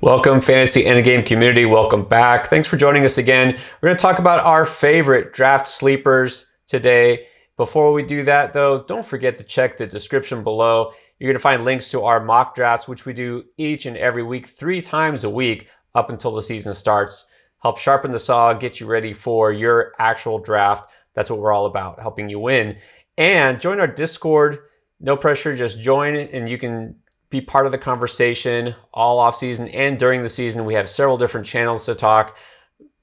Welcome, Fantasy Endgame community. Welcome back. Thanks for joining us again. We're going to talk about our favorite draft sleepers today. Before we do that, though, don't forget to check the description below. You're going to find links to our mock drafts, which we do each and every week, 3 times a week up until the season starts. Help sharpen the saw, get you ready for your actual draft. That's what we're all about, helping you win. And join our Discord. No pressure, just join and you can be part of the conversation all off season and during the season. We have several different channels to talk: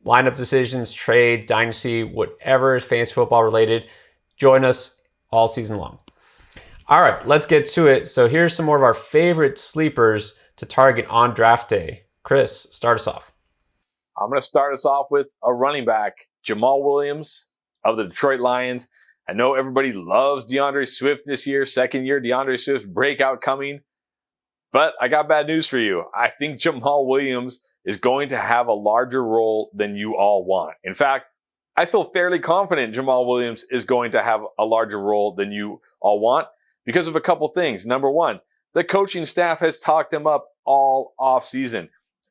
lineup decisions, trade, dynasty, whatever is fantasy football related. Join us all season long. All right, let's get to it. So here's some more of our favorite sleepers to target on draft day. Chris, start us off. I'm going to start us off with a running back, Jamal Williams of the Detroit Lions. I know everybody loves DeAndre Swift this year, second year DeAndre Swift breakout coming. But I got bad news for you. I think Jamal Williams is going to have a larger role than you all want. In fact, I feel fairly confident Jamal Williams is going to have a larger role than you all want because of a couple things. Number one, the coaching staff has talked him up all offseason.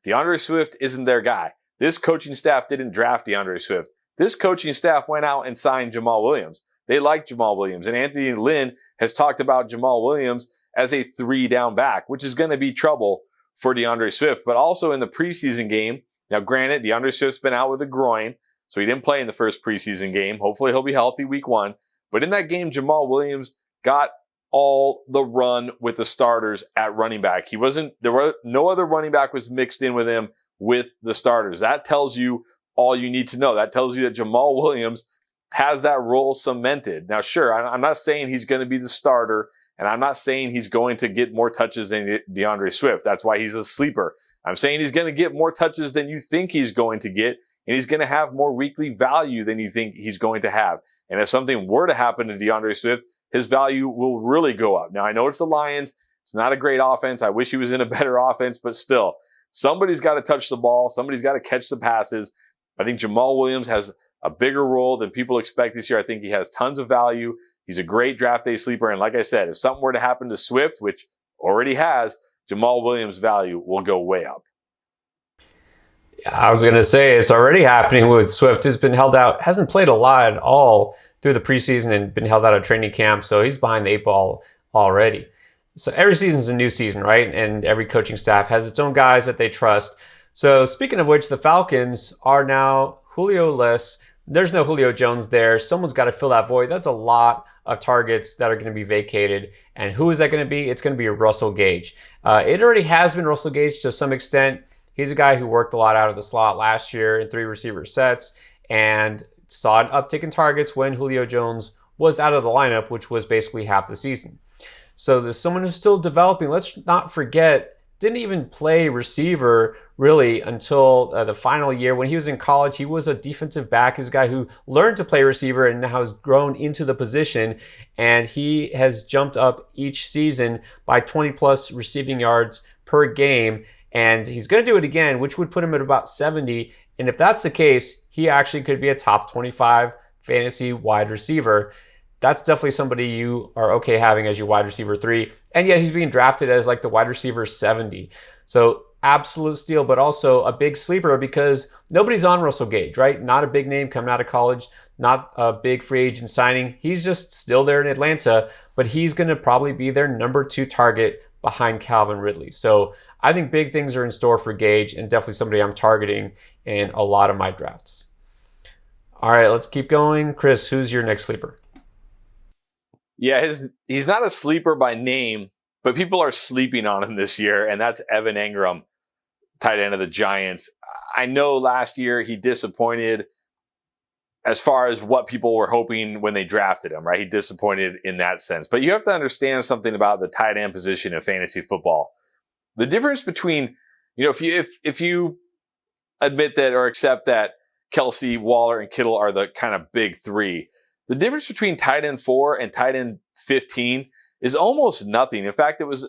DeAndre Swift isn't their guy. This coaching staff didn't draft DeAndre Swift. This coaching staff went out and signed Jamal Williams. They like Jamal Williams. And Anthony Lynn has talked about Jamal Williams as a 3-down back, which is going to be trouble for DeAndre Swift. But also in the preseason game, now granted, DeAndre Swift's been out with a groin, so he didn't play in the first preseason game. Hopefully he'll be healthy week 1. But in that game, Jamal Williams got all the run with the starters at running back. There were no other running back was mixed in with him with the starters. That tells you all you need to know. That tells you that Jamal Williams has that role cemented. Now, sure, I'm not saying he's going to be the starter, and I'm not saying he's going to get more touches than DeAndre Swift. That's why he's a sleeper. I'm saying he's going to get more touches than you think he's going to get, and he's going to have more weekly value than you think he's going to have. And if something were to happen to DeAndre Swift, his value will really go up. Now, I know it's the Lions. It's not a great offense. I wish he was in a better offense, but still, somebody's got to touch the ball. Somebody's got to catch the passes. I think Jamal Williams has a bigger role than people expect this year. I think he has tons of value. He's a great draft day sleeper. And like I said, if something were to happen to Swift, which already has, Jamal Williams' value will go way up. I was going to say it's already happening with Swift. He's been held out, hasn't played a lot at all through the preseason and been held out of training camp. So he's behind the 8 ball already. So every season is a new season, right? And every coaching staff has its own guys that they trust. So speaking of which, the Falcons are now Julio-less. There's no Julio Jones there. Someone's got to fill that void. That's a lot of targets that are going to be vacated. And who is that going to be? It's going to be Russell Gage. It already has been Russell Gage to some extent. He's a guy who worked a lot out of the slot last year in 3 receiver sets and saw an uptick in targets when Julio Jones was out of the lineup, which was basically half the season. So there's someone who's still developing. Let's not forget, didn't even play receiver really until the final year. When he was in college, he was a defensive back. He's a guy who learned to play receiver and now has grown into the position. And he has jumped up each season by 20 plus receiving yards per game. And he's going to do it again, which would put him at about 70. And if that's the case, he actually could be a top 25 fantasy wide receiver. That's definitely somebody you are okay having as your wide receiver 3. And yet he's being drafted as like the wide receiver 70. So absolute steal, but also a big sleeper because nobody's on Russell Gage, right? Not a big name coming out of college, not a big free agent signing. He's just still there in Atlanta, but he's going to probably be their number 2 target behind Calvin Ridley. So I think big things are in store for Gage and definitely somebody I'm targeting in a lot of my drafts. All right, let's keep going. Chris, who's your next sleeper? Yeah, he's not a sleeper by name, but people are sleeping on him this year, and that's Evan Engram, tight end of the Giants. I know last year he disappointed as far as what people were hoping when they drafted him, right? He disappointed in that sense. But you have to understand something about the tight end position in fantasy football. The difference between, if you admit that or accept that Kelsey, Waller, and Kittle are the kind of big 3, the difference between tight end 4 and tight end 15 is almost nothing. In fact, it was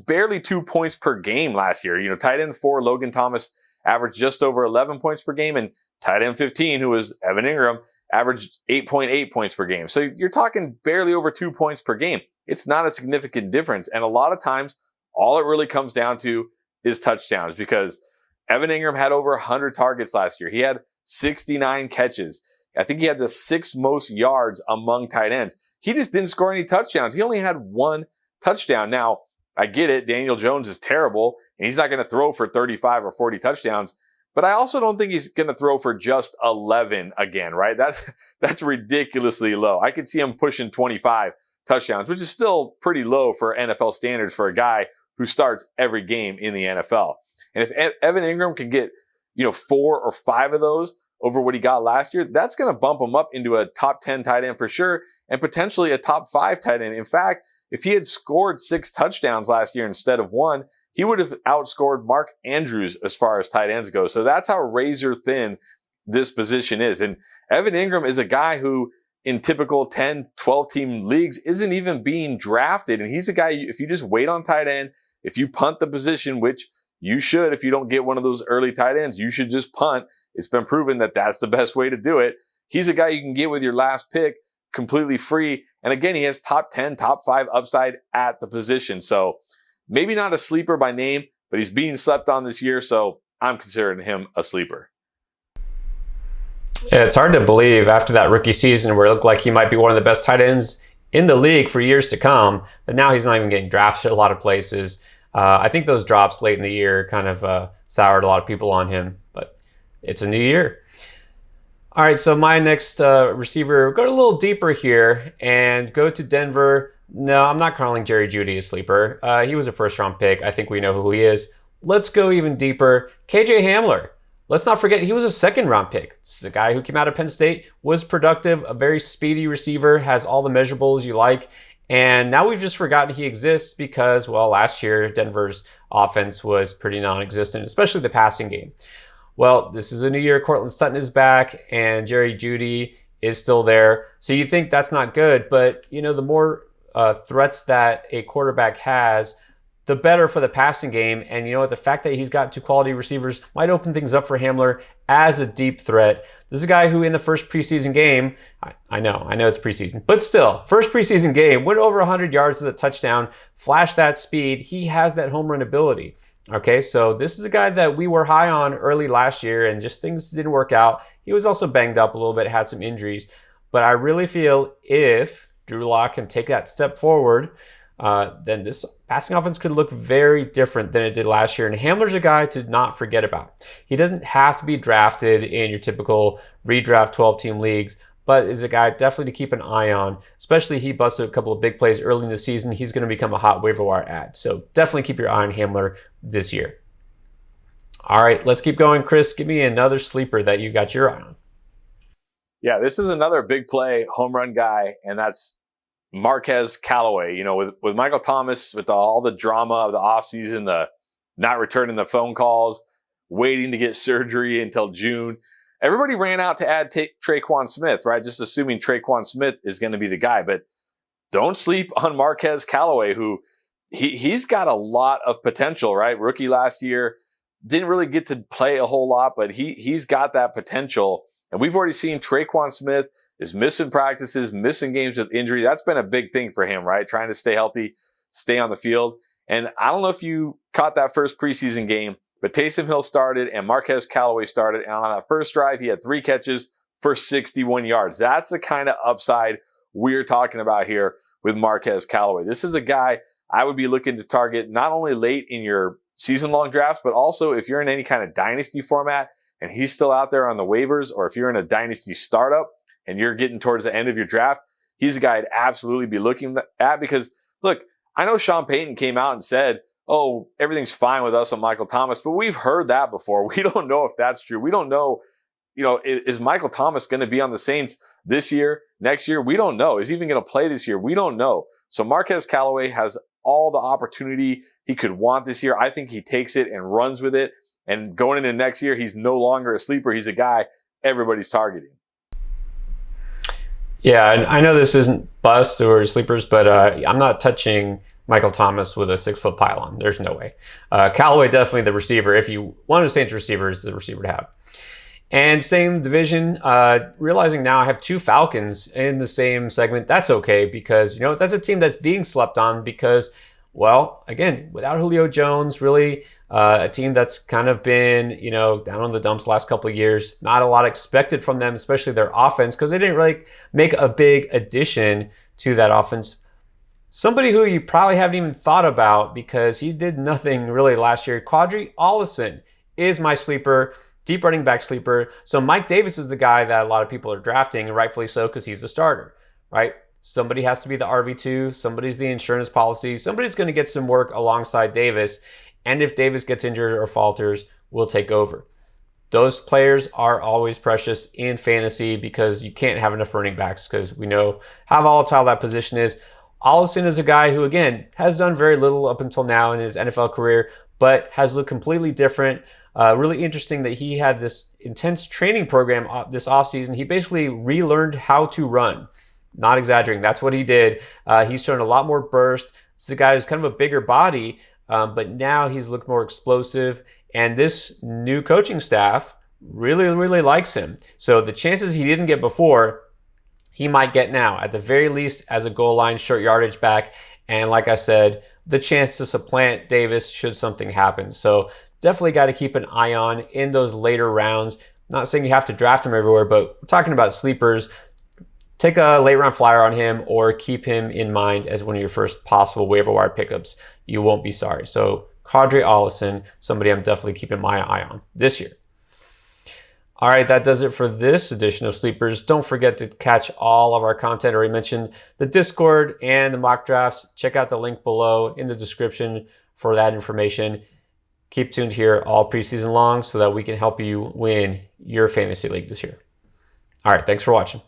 barely 2 points per game last year. Tight end 4, Logan Thomas, averaged just over 11 points per game, and tight end 15, who was Evan Engram, averaged 8.8 points per game. So you're talking barely over 2 points per game. It's not a significant difference. And a lot of times, all it really comes down to is touchdowns, because Evan Ingram had over 100 targets last year. He had 69 catches. I think he had the 6th most yards among tight ends. He just didn't score any touchdowns. He only had 1 touchdown. Now, I get it. Daniel Jones is terrible, and he's not going to throw for 35 or 40 touchdowns. But I also don't think he's going to throw for just 11 again, right? That's ridiculously low. I could see him pushing 25 touchdowns, which is still pretty low for NFL standards for a guy who starts every game in the NFL. And if Evan Ingram can get, 4 or 5 of those over what he got last year, that's going to bump him up into a top 10 tight end for sure, and potentially a top 5 tight end. In fact, if he had scored 6 touchdowns last year instead of 1, he would have outscored Mark Andrews as far as tight ends go. So that's how razor thin this position is. And Evan Ingram is a guy who in typical 10, 12 team leagues isn't even being drafted. And he's a guy, if you just wait on tight end, if you punt the position, which you should, if you don't get one of those early tight ends, you should just punt. It's been proven that that's the best way to do it. He's a guy you can get with your last pick completely free. And again, he has top 10, top 5 upside at the position. So maybe not a sleeper by name, but he's being slept on this year. So I'm considering him a sleeper. Yeah, it's hard to believe after that rookie season where it looked like he might be one of the best tight ends in the league for years to come, but now he's not even getting drafted a lot of places. I think those drops late in the year kind of soured a lot of people on him, but it's a new year. All right, so my next receiver, go a little deeper here and go to Denver. No, I'm not calling Jerry Jeudy a sleeper. He was a first-round pick. I think we know who he is. Let's go even deeper. KJ Hamler. Let's not forget, he was a second-round pick. This is a guy who came out of Penn State, was productive, a very speedy receiver, has all the measurables you like. And now we've just forgotten he exists because, well, last year, Denver's offense was pretty non-existent, especially the passing game. Well, this is a new year. Cortland Sutton is back, and Jerry Jeudy is still there. So you think that's not good, but, the more threats that a quarterback has, the better for the passing game. And the fact that he's got 2 quality receivers might open things up for Hamler as a deep threat. This is a guy who in the first preseason game, I know it's preseason, but still, first preseason game, went over 100 yards with a touchdown, flashed that speed. He has that home run ability. Okay, so this is a guy that we were high on early last year and just things didn't work out. He was also banged up a little bit, had some injuries, but I really feel if Drew Lock can take that step forward, then this passing offense could look very different than it did last year. And Hamler's a guy to not forget about. He doesn't have to be drafted in your typical redraft 12-team leagues, but is a guy definitely to keep an eye on, especially he busted a couple of big plays early in the season. He's going to become a hot waiver wire ad. So definitely keep your eye on Hamler this year. All right, let's keep going. Chris, give me another sleeper that you got your eye on. Yeah, this is another big play home run guy, and that's Marquez Callaway. With Michael Thomas, with all the drama of the offseason, the not returning the phone calls, waiting to get surgery until June, everybody ran out to add Traquan Smith, right? Just assuming Traquan Smith is going to be the guy. But don't sleep on Marquez Callaway, who he's got a lot of potential, right? Rookie last year, didn't really get to play a whole lot, but he's got that potential. And we've already seen Traquan Smith is missing practices, missing games with injury. That's been a big thing for him, right? Trying to stay healthy, stay on the field. And I don't know if you caught that first preseason game, but Taysom Hill started and Marquez Callaway started. And on that first drive, he had 3 catches for 61 yards. That's the kind of upside we're talking about here with Marquez Callaway. This is a guy I would be looking to target not only late in your season-long drafts, but also if you're in any kind of dynasty format and he's still out there on the waivers, or if you're in a dynasty startup and you're getting towards the end of your draft, he's a guy I'd absolutely be looking at because, look, I know Sean Payton came out and said, oh, everything's fine with us on Michael Thomas, but we've heard that before. We don't know if that's true. We don't know, is Michael Thomas going to be on the Saints this year, next year? We don't know. Is he even going to play this year? We don't know. So Marquez Callaway has all the opportunity he could want this year. I think he takes it and runs with it. And going into next year, he's no longer a sleeper. He's a guy everybody's targeting. Yeah, and I know this isn't busts or sleepers, but I'm not touching Michael Thomas with a 6-foot pylon. There's no way. Callaway, definitely the receiver. If you want to Saints receivers, the receiver to have. And staying in the division, realizing now I have 2 Falcons in the same segment. That's okay because, that's a team that's being slept on because Well, again, without Julio Jones, really a team that's kind of been, down on the dumps the last couple of years. Not a lot expected from them, especially their offense, because they didn't really make a big addition to that offense. Somebody who you probably haven't even thought about because he did nothing really last year, Quadri Allison is my sleeper, deep running back sleeper. So Mike Davis is the guy that a lot of people are drafting, and rightfully so because he's the starter, right? Somebody has to be the RB2. Somebody's the insurance policy. Somebody's going to get some work alongside Davis. And if Davis gets injured or falters, we'll take over. Those players are always precious in fantasy because you can't have enough running backs because we know how volatile that position is. Allison is a guy who, again, has done very little up until now in his NFL career, but has looked completely different. Really interesting that he had this intense training program this offseason. He basically relearned how to run. Not exaggerating. That's what he did. He's shown a lot more burst. This is a guy who's kind of a bigger body, but now he's looked more explosive. And this new coaching staff really, really likes him. So the chances he didn't get before, he might get now, at the very least as a goal line short yardage back. And like I said, the chance to supplant Davis should something happen. So definitely got to keep an eye on in those later rounds. Not saying you have to draft him everywhere, but we're talking about sleepers. Take a late round flyer on him or keep him in mind as one of your first possible waiver wire pickups. You won't be sorry. So Quadri Allison, somebody I'm definitely keeping my eye on this year. All right, that does it for this edition of Sleepers. Don't forget to catch all of our content. I already mentioned the Discord and the mock drafts. Check out the link below in the description for that information. Keep tuned here all preseason long so that we can help you win your fantasy league this year. All right, thanks for watching.